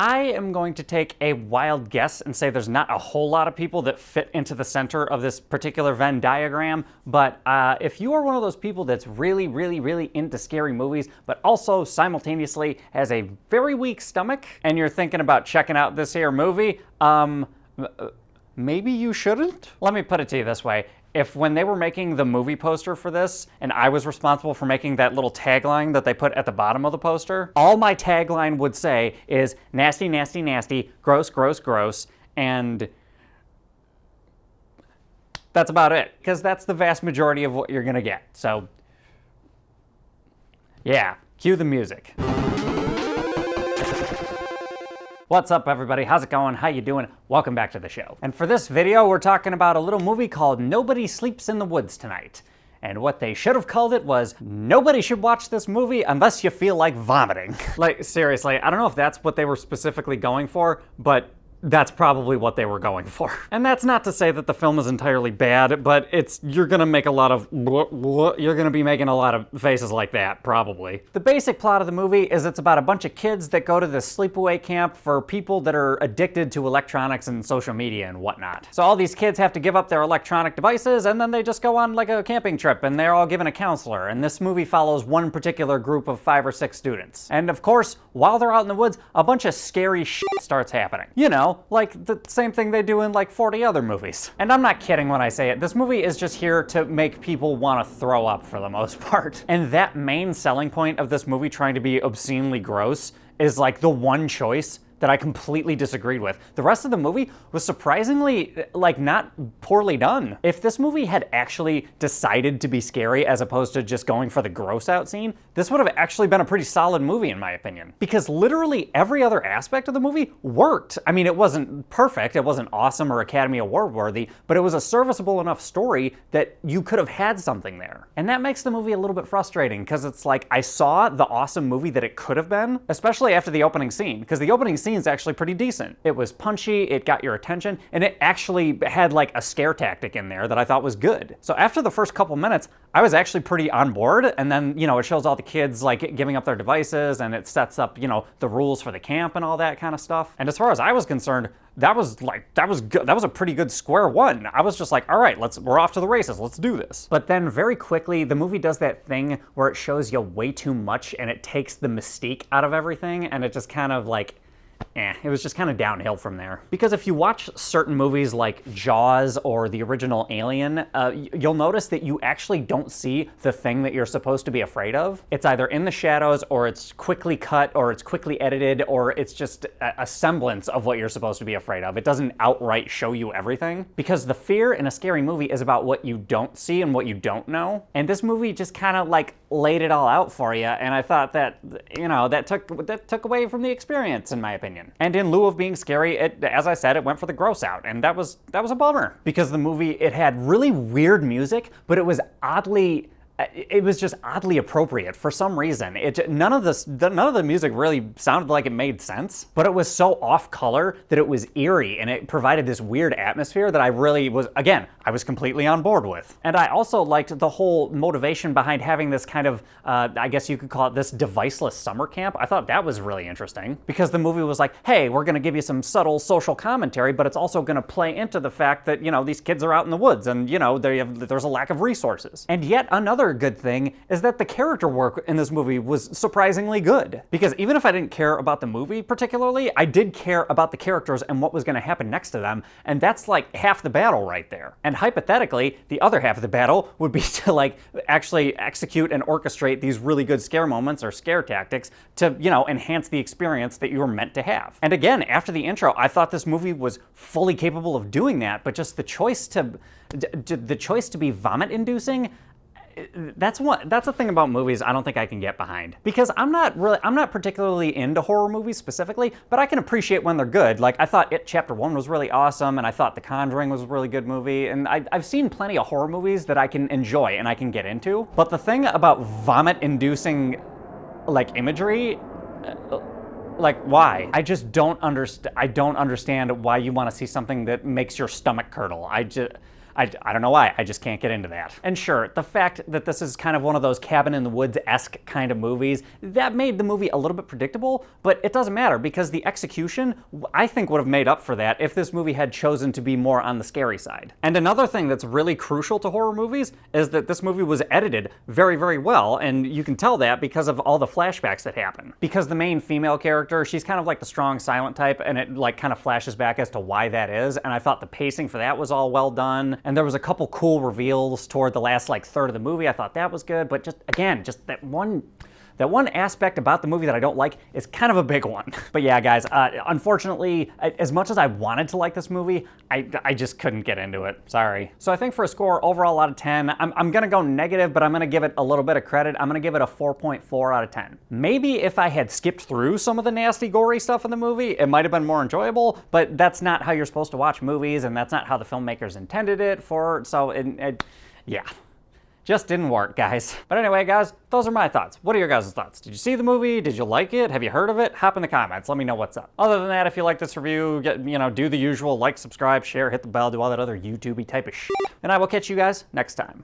I am going to take a wild guess and say there's not a whole lot of people that fit into the center of this particular Venn diagram, but if you are one of those people that's really, really, really into scary movies, but also simultaneously has a very weak stomach, and you're thinking about checking out this here movie, maybe you shouldn't? Let me put it to you this way. If when they were making the movie poster for this, and I was responsible for making that little tagline that they put at the bottom of the poster, all my tagline would say is nasty, nasty, nasty, gross, gross, gross, and that's about it, because that's the vast majority of what you're gonna get. So, yeah, cue the music. What's up, everybody? How's it going? How you doing? Welcome back to the show. And for this video, we're talking about a little movie called Nobody Sleeps in the Woods Tonight. And what they should have called it was, nobody should watch this movie unless you feel like vomiting. Like, seriously, I don't know if that's what they were specifically going for, but that's probably what they were going for. And that's not to say that the film is entirely bad, but you're gonna make a lot of you're gonna be making a lot of faces like that, probably. The basic plot of the movie is it's about a bunch of kids that go to this sleepaway camp for people that are addicted to electronics and social media and whatnot. So all these kids have to give up their electronic devices, and then they just go on like a camping trip, and they're all given a counselor. And this movie follows one particular group of 5 or 6 students. And of course, while they're out in the woods, a bunch of scary shit starts happening. You know, like the same thing they do in like 40 other movies. And I'm not kidding when I say it. This movie is just here to make people want to throw up for the most part. And that main selling point of this movie trying to be obscenely gross is like the one choice that I completely disagreed with. The rest of the movie was surprisingly, like, not poorly done. If this movie had actually decided to be scary as opposed to just going for the gross out scene, this would have actually been a pretty solid movie in my opinion. Because literally every other aspect of the movie worked. I mean, it wasn't perfect, it wasn't awesome or Academy Award worthy, but it was a serviceable enough story that you could have had something there. And that makes the movie a little bit frustrating, because it's like, I saw the awesome movie that it could have been, especially after the opening scene, because the opening scene is actually pretty decent. It was punchy, it got your attention, and it actually had like a scare tactic in there that I thought was good. So after the first couple minutes, I was actually pretty on board, and then, you know, it shows all the kids like giving up their devices, and it sets up, you know, the rules for the camp and all that kind of stuff. And as far as I was concerned, that was good. That was a pretty good square one. I was just like, all right, we're off to the races, let's do this. But then very quickly, the movie does that thing where it shows you way too much and it takes the mystique out of everything, and it just kind of like, it was just kind of downhill from there. Because if you watch certain movies like Jaws or the original Alien, you'll notice that you actually don't see the thing that you're supposed to be afraid of. It's either in the shadows, or it's quickly cut, or it's quickly edited, or it's just a semblance of what you're supposed to be afraid of. It doesn't outright show you everything. Because the fear in a scary movie is about what you don't see and what you don't know. And this movie just kind of like laid it all out for you, and I thought that, you know, that took away from the experience, in my opinion. And in lieu of being scary, as I said, it went for the gross out, and that was a bummer. Because the movie, it had really weird music, but it was just oddly appropriate for some reason. None of the music really sounded like it made sense, but it was so off color that it was eerie, and it provided this weird atmosphere that I really was, again, I was completely on board with. And I also liked the whole motivation behind having this kind of, I guess you could call it this deviceless summer camp. I thought that was really interesting, because the movie was like, hey, we're gonna give you some subtle social commentary, but it's also gonna play into the fact that, you know, these kids are out in the woods, and, you know, there's a lack of resources. And yet another good thing is that the character work in this movie was surprisingly good. Because even if I didn't care about the movie particularly, I did care about the characters and what was going to happen next to them, and that's like half the battle right there. And hypothetically, the other half of the battle would be to like actually execute and orchestrate these really good scare moments or scare tactics to, you know, enhance the experience that you were meant to have. And again, after the intro, I thought this movie was fully capable of doing that, but just the choice to be vomit-inducing, that's a thing about movies I don't think I can get behind. Because I'm not particularly into horror movies specifically, but I can appreciate when they're good. Like, I thought It Chapter 1 was really awesome, and I thought The Conjuring was a really good movie, and I've seen plenty of horror movies that I can enjoy and I can get into. But the thing about vomit-inducing, like, imagery, like, why? I just don't understand why you want to see something that makes your stomach curdle. I don't know why, I just can't get into that. And sure, the fact that this is kind of one of those cabin in the woods-esque kind of movies, that made the movie a little bit predictable, but it doesn't matter because the execution, I think, would have made up for that if this movie had chosen to be more on the scary side. And another thing that's really crucial to horror movies is that this movie was edited very, very well, and you can tell that because of all the flashbacks that happen. Because the main female character, she's kind of like the strong silent type, and it like kind of flashes back as to why that is, and I thought the pacing for that was all well done, and there was a couple cool reveals toward the last like third of the movie. I thought that was good, but just again, just that one aspect about the movie that I don't like is kind of a big one. But yeah, guys, unfortunately, as much as I wanted to like this movie, I just couldn't get into it. Sorry. So I think for a score overall out of 10, I'm gonna go negative, but I'm gonna give it a little bit of credit. I'm gonna give it a 4.4 out of 10. Maybe if I had skipped through some of the nasty, gory stuff in the movie, it might have been more enjoyable, but that's not how you're supposed to watch movies, and that's not how the filmmakers intended it for, so yeah. Just didn't work, guys. But anyway, guys, those are my thoughts. What are your guys' thoughts? Did you see the movie? Did you like it? Have you heard of it? Hop in the comments. Let me know what's up. Other than that, if you like this review, do the usual, like, subscribe, share, hit the bell, do all that other YouTube-y type of shit. And I will catch you guys next time.